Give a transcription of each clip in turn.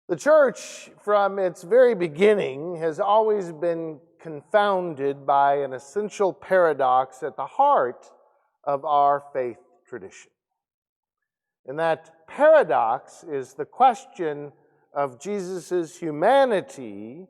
The church, from its very beginning, has always been confounded by an essential paradox at the heart of our faith tradition. And that paradox is the question of Jesus' humanity,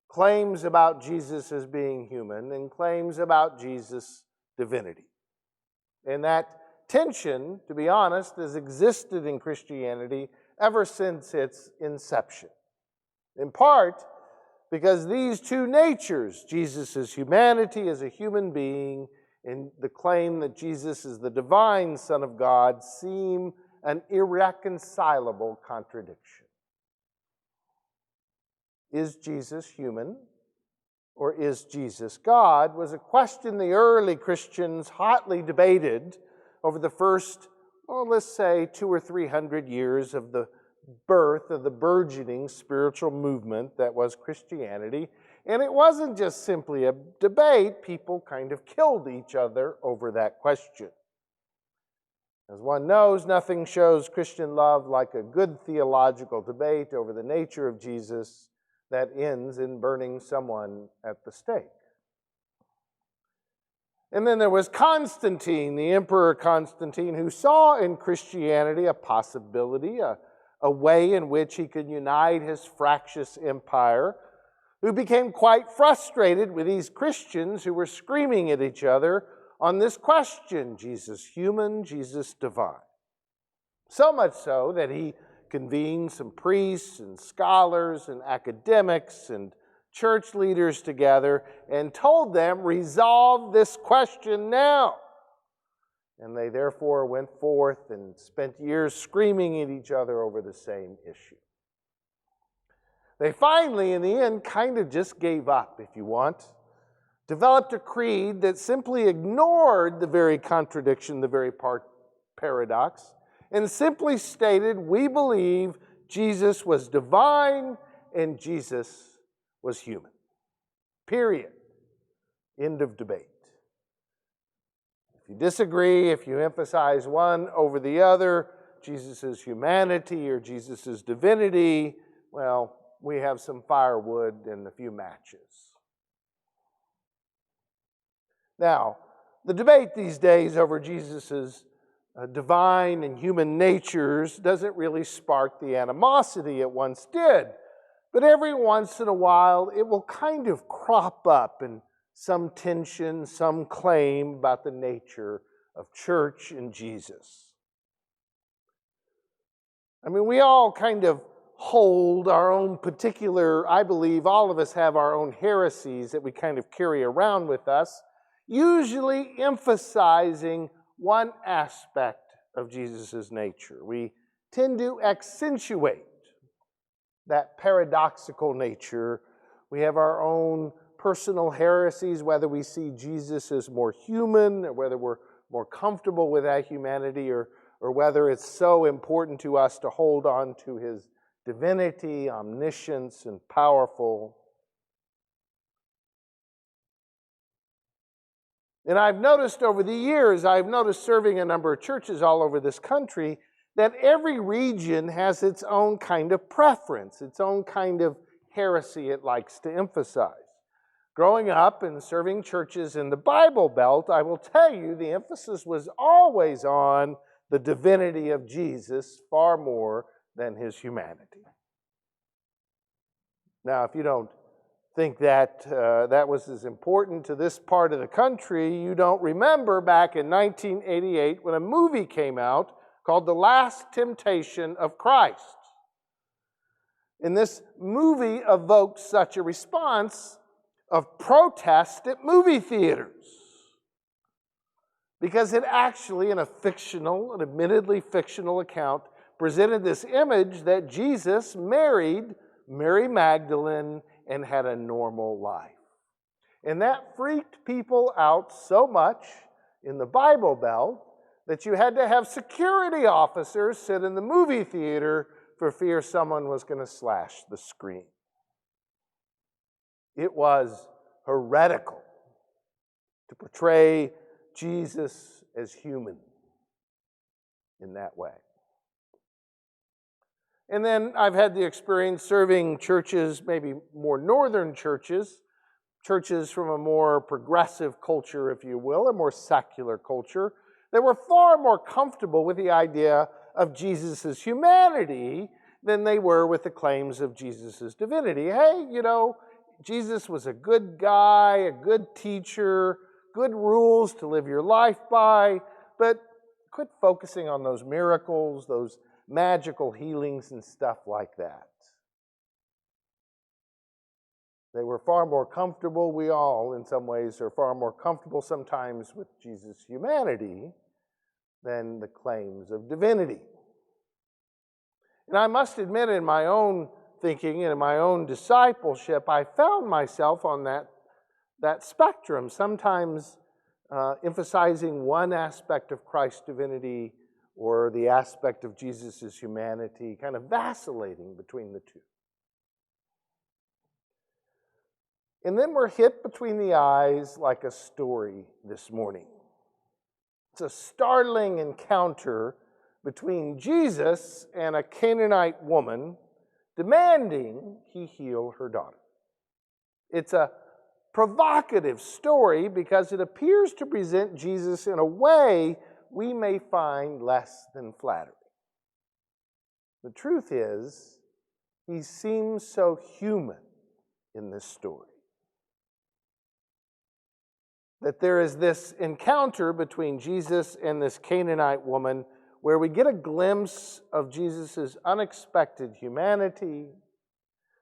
claims about Jesus as being human, and claims about Jesus' divinity. And that tension, to be honest, has existed in Christianity ever since its inception. In part because these two natures, Jesus' humanity as a human being and the claim that Jesus is the divine Son of God, seem an irreconcilable contradiction. Is Jesus human or is Jesus God? Was a question the early Christians hotly debated over the first, let's say 200 or 300 years of the birth of the burgeoning spiritual movement that was Christianity. And it wasn't just simply a debate. People kind of killed each other over that question. As one knows, nothing shows Christian love like a good theological debate over the nature of Jesus that ends in burning someone at the stake. And then there was Constantine, the Emperor Constantine, who saw in Christianity a possibility, a way in which he could unite his fractious empire, who became quite frustrated with these Christians who were screaming at each other on this question, Jesus human, Jesus divine. So much so that he convened some priests and scholars and academics and church leaders together and told them, resolve this question now. And they therefore went forth and spent years screaming at each other over the same issue. They finally, in the end, kind of just gave up, if you want, developed a creed that simply ignored the very contradiction, the very paradox, and simply stated, we believe Jesus was divine and Jesus was human. Period. End of debate. If you disagree, if you emphasize one over the other, Jesus' humanity or Jesus' divinity, well, we have some firewood and a few matches. Now, the debate these days over Jesus' divine and human natures doesn't really spark the animosity it once did. But every once in a while, it will kind of crop up in some tension, some claim about the nature of church and Jesus. I mean, we all kind of hold our own particular, I believe all of us have our own heresies that we kind of carry around with us, usually emphasizing one aspect of Jesus' nature. We tend to accentuate that paradoxical nature. We have our own personal heresies, whether we see Jesus as more human, or whether we're more comfortable with that humanity, or whether it's so important to us to hold on to his divinity, omniscience, and powerful. And I've noticed over the years, serving a number of churches all over this country, that every region has its own kind of preference, its own kind of heresy it likes to emphasize. Growing up and serving churches in the Bible Belt, I will tell you the emphasis was always on the divinity of Jesus far more than his humanity. Now, if you don't think that that was as important to this part of the country, you don't remember back in 1988 when a movie came out called The Last Temptation of Christ. And this movie evoked such a response of protest at movie theaters, because it actually, in a fictional, an admittedly fictional account, presented this image that Jesus married Mary Magdalene and had a normal life. And that freaked people out so much in the Bible Belt that you had to have security officers sit in the movie theater for fear someone was going to slash the screen. It was heretical to portray Jesus as human in that way. And then I've had the experience serving churches, maybe more northern churches from a more progressive culture, if you will, a more secular culture, that were far more comfortable with the idea of Jesus' humanity than they were with the claims of Jesus' divinity. Hey, Jesus was a good guy, a good teacher, good rules to live your life by, but quit focusing on those miracles, those magical healings and stuff like that. They were far more comfortable, we all in some ways are far more comfortable sometimes with Jesus' humanity than the claims of divinity. And I must admit, in my own thinking and in my own discipleship, I found myself on that spectrum, sometimes emphasizing one aspect of Christ's divinity or the aspect of Jesus' humanity, kind of vacillating between the two. And then we're hit between the eyes like a story this morning. It's a startling encounter between Jesus and a Canaanite woman demanding he heal her daughter. It's a provocative story because it appears to present Jesus in a way we may find less than flattering. The truth is, he seems so human in this story. That there is this encounter between Jesus and this Canaanite woman where we get a glimpse of Jesus' unexpected humanity,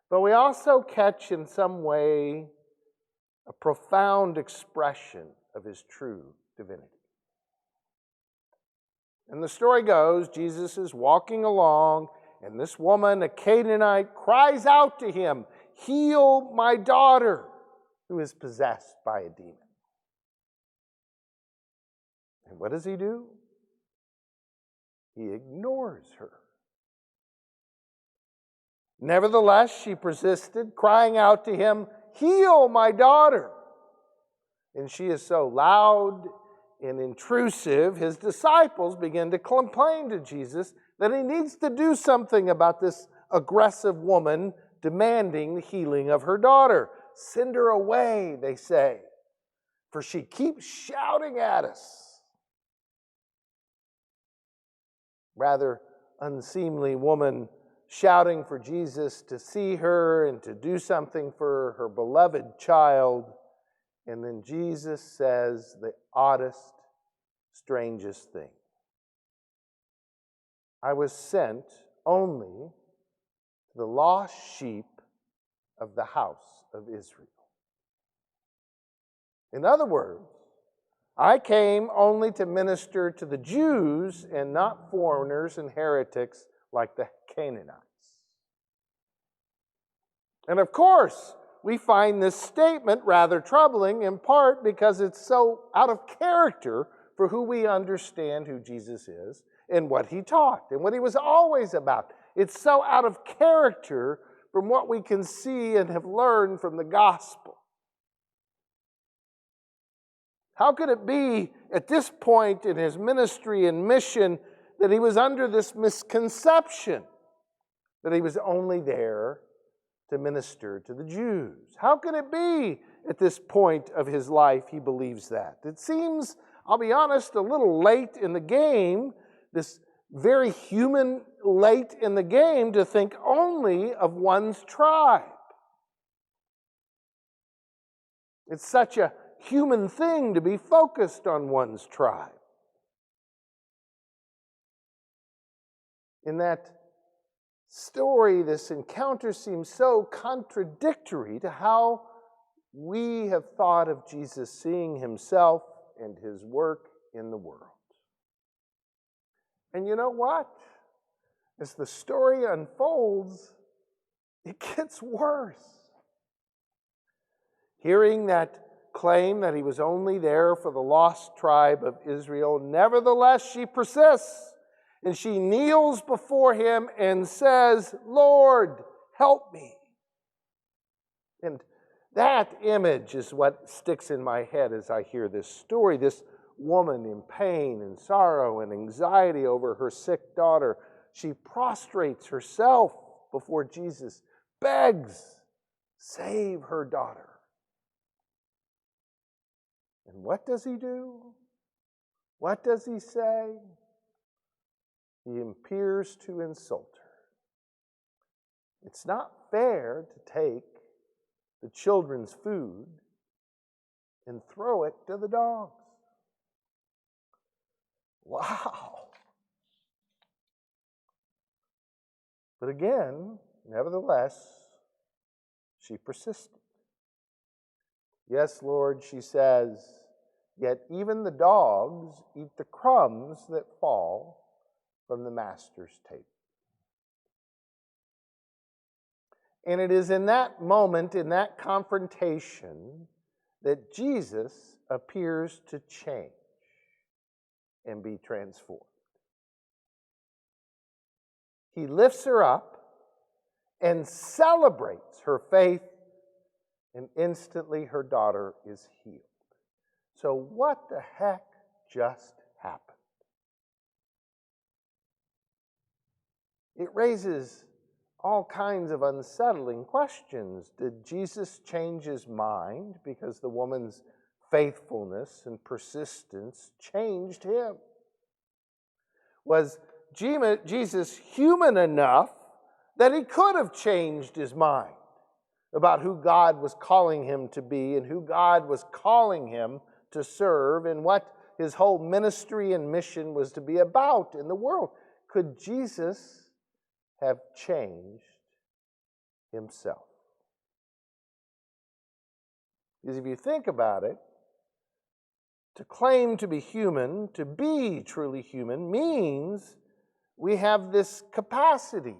but we also catch in some way a profound expression of his true divinity. And the story goes, Jesus is walking along, and this woman, a Canaanite, cries out to him, "Heal my daughter," who is possessed by a demon. And what does he do? He ignores her. Nevertheless, she persisted, crying out to him, "Heal my daughter." And she is so loud and intrusive, his disciples begin to complain to Jesus that he needs to do something about this aggressive woman demanding the healing of her daughter. "Send her away," they say, "for she keeps shouting at us." Rather unseemly woman shouting for Jesus to see her and to do something for her beloved child. And then Jesus says the oddest, strangest thing. "I was sent only to the lost sheep of the house of Israel." In other words, I came only to minister to the Jews and not foreigners and heretics like the Canaanites. And of course, we find this statement rather troubling, in part because it's so out of character for who we understand who Jesus is and what he taught and what he was always about. It's so out of character from what we can see and have learned from the gospel. How could it be at this point in his ministry and mission that he was under this misconception that he was only there to minister to the Jews? How could it be at this point of his life he believes that? It seems, I'll be honest, a little late in the game, this very human late in the game, to think only of one's tribe. It's such a human thing to be focused on one's tribe. In that story, this encounter seems so contradictory to how we have thought of Jesus seeing himself and his work in the world. And you know what? As the story unfolds, it gets worse. Hearing that claim that he was only there for the lost tribe of Israel, nevertheless she persists, and she kneels before him and says, "Lord, help me." And that image is what sticks in my head as I hear this story. This woman in pain and sorrow and anxiety over her sick daughter, She prostrates herself before Jesus, begs, save her daughter. And what does he do? What does he say? He appears to insult her. It's not fair to take the children's food and throw it to the dogs. Wow. But again, nevertheless, she persisted. Yes, Lord, she says, yet even the dogs eat the crumbs that fall from the master's table. And it is in that moment, in that confrontation, that Jesus appears to change and be transformed. He lifts her up and celebrates her faith, and instantly her daughter is healed. So what the heck just happened? It raises all kinds of unsettling questions. Did Jesus change his mind because the woman's faithfulness and persistence changed him? Was Jesus human enough that he could have changed his mind about who God was calling him to be and who God was calling him to serve and what his whole ministry and mission was to be about in the world? Could Jesus have changed himself? Because if you think about it, to claim to be human, to be truly human, means we have this capacity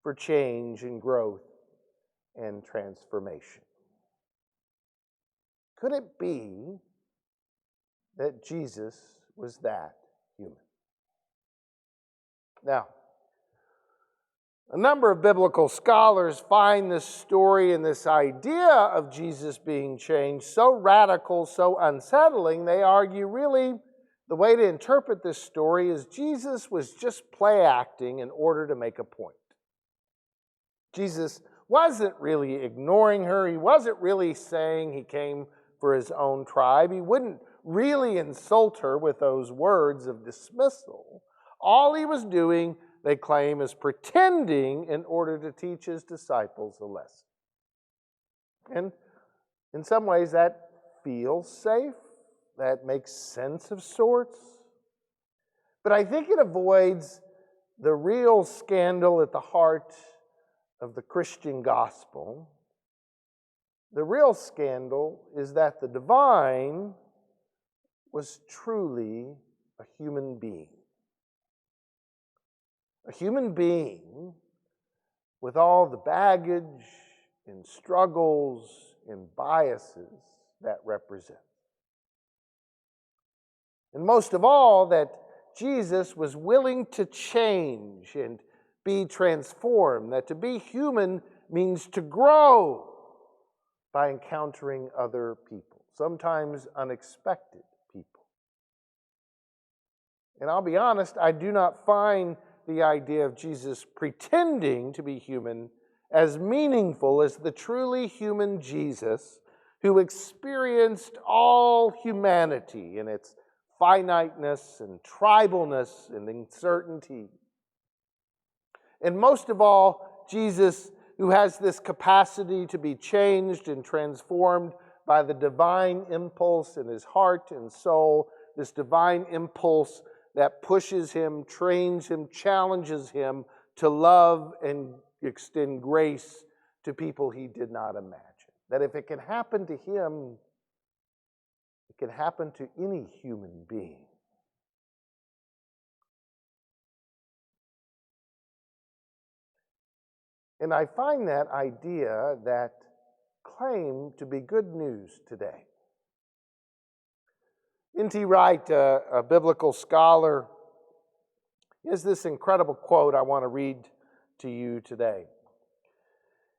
for change and growth and transformation. Could it be that Jesus was that human? Now, a number of biblical scholars find this story and this idea of Jesus being changed so radical, so unsettling, they argue really the way to interpret this story is Jesus was just play acting in order to make a point. Jesus wasn't really ignoring her. He wasn't really saying he came for his own tribe. He wouldn't really insult her with those words of dismissal. All he was doing, they claim, is pretending in order to teach his disciples a lesson. And in some ways that feels safe. That makes sense of sorts. But I think it avoids the real scandal at the heart of the Christian gospel. The real scandal is that the divine was truly a human being. A human being with all the baggage and struggles and biases that represent. And most of all, that Jesus was willing to change and be transformed. That to be human means to grow by encountering other people, sometimes unexpected people. And I'll be honest, I do not find the idea of Jesus pretending to be human as meaningful as the truly human Jesus who experienced all humanity in its finiteness and tribalness and uncertainty. And most of all, Jesus, who has this capacity to be changed and transformed by the divine impulse in his heart and soul, this divine impulse that pushes him, trains him, challenges him to love and extend grace to people he did not imagine. That if it can happen to him, it can happen to any human being. And I find that idea, that claim, to be good news today. N.T. Wright, a biblical scholar, has this incredible quote I want to read to you today.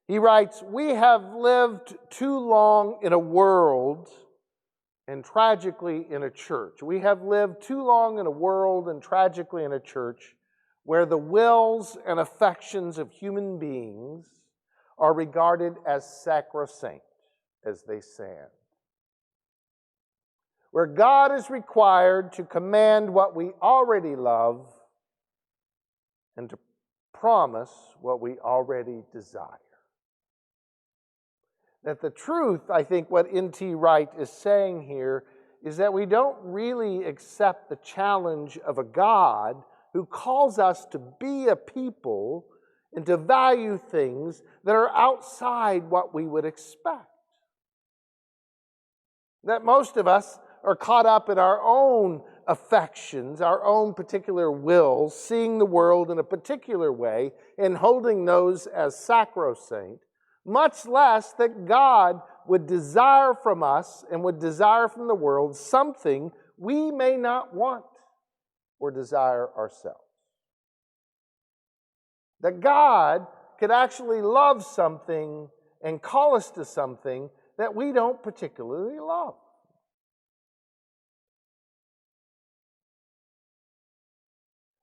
He writes, "We have lived too long in a world and tragically in a church. We have lived too long in a world and tragically in a church where the wills and affections of human beings are regarded as sacrosanct, as they stand. Where God is required to command what we already love and to promise what we already desire. That the truth, I think what N.T. Wright is saying here, is that we don't really accept the challenge of a God who calls us to be a people and to value things that are outside what we would expect. That most of us are caught up in our own affections, our own particular wills, seeing the world in a particular way and holding those as sacrosanct, much less that God would desire from us and would desire from the world something we may not want or desire ourselves. That God could actually love something and call us to something that we don't particularly love.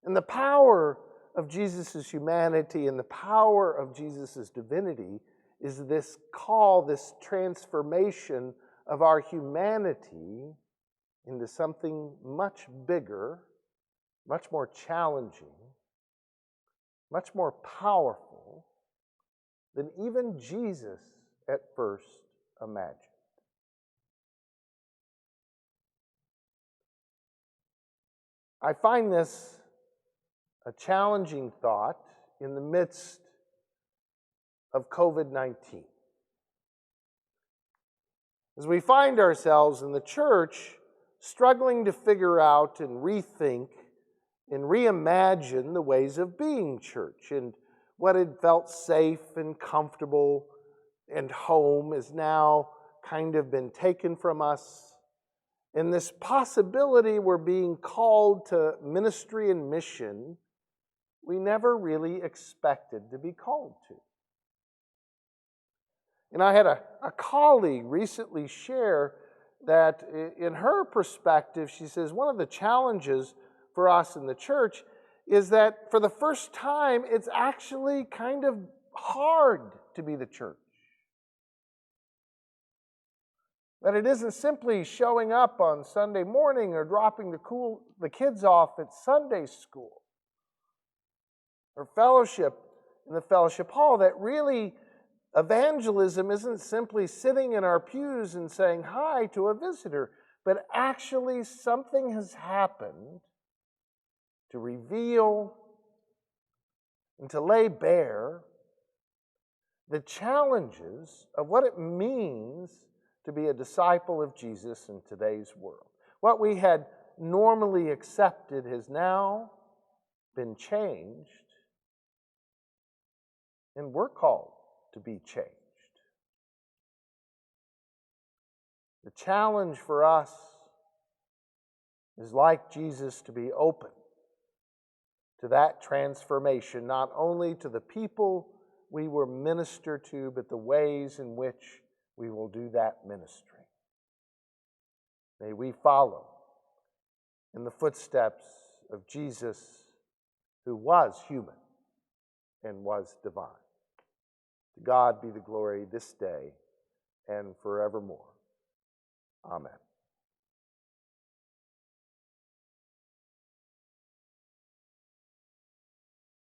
And the power of Jesus' humanity and the power of Jesus' divinity is this call, this transformation of our humanity into something much bigger, much more challenging, much more powerful than even Jesus at first imagined. I find this a challenging thought in the midst of COVID-19. As we find ourselves in the church struggling to figure out and rethink and reimagine the ways of being church, and what had felt safe and comfortable and home has now kind of been taken from us. And this possibility we're being called to ministry and mission we never really expected to be called to. And I had a colleague recently share that in her perspective, she says, one of the challenges for us in the church is that for the first time, it's actually kind of hard to be the church. That it isn't simply showing up on Sunday morning or dropping the kids off at Sunday school or fellowship in the fellowship hall, that really evangelism isn't simply sitting in our pews and saying hi to a visitor, but actually something has happened to reveal and to lay bare the challenges of what it means to be a disciple of Jesus in today's world. What we had normally accepted has now been changed, and we're called to be changed. The challenge for us is, like Jesus, to be open to that transformation, not only to the people we were minister to, but the ways in which we will do that ministry. May we follow in the footsteps of Jesus, who was human and was divine. To God be the glory this day and forevermore. Amen.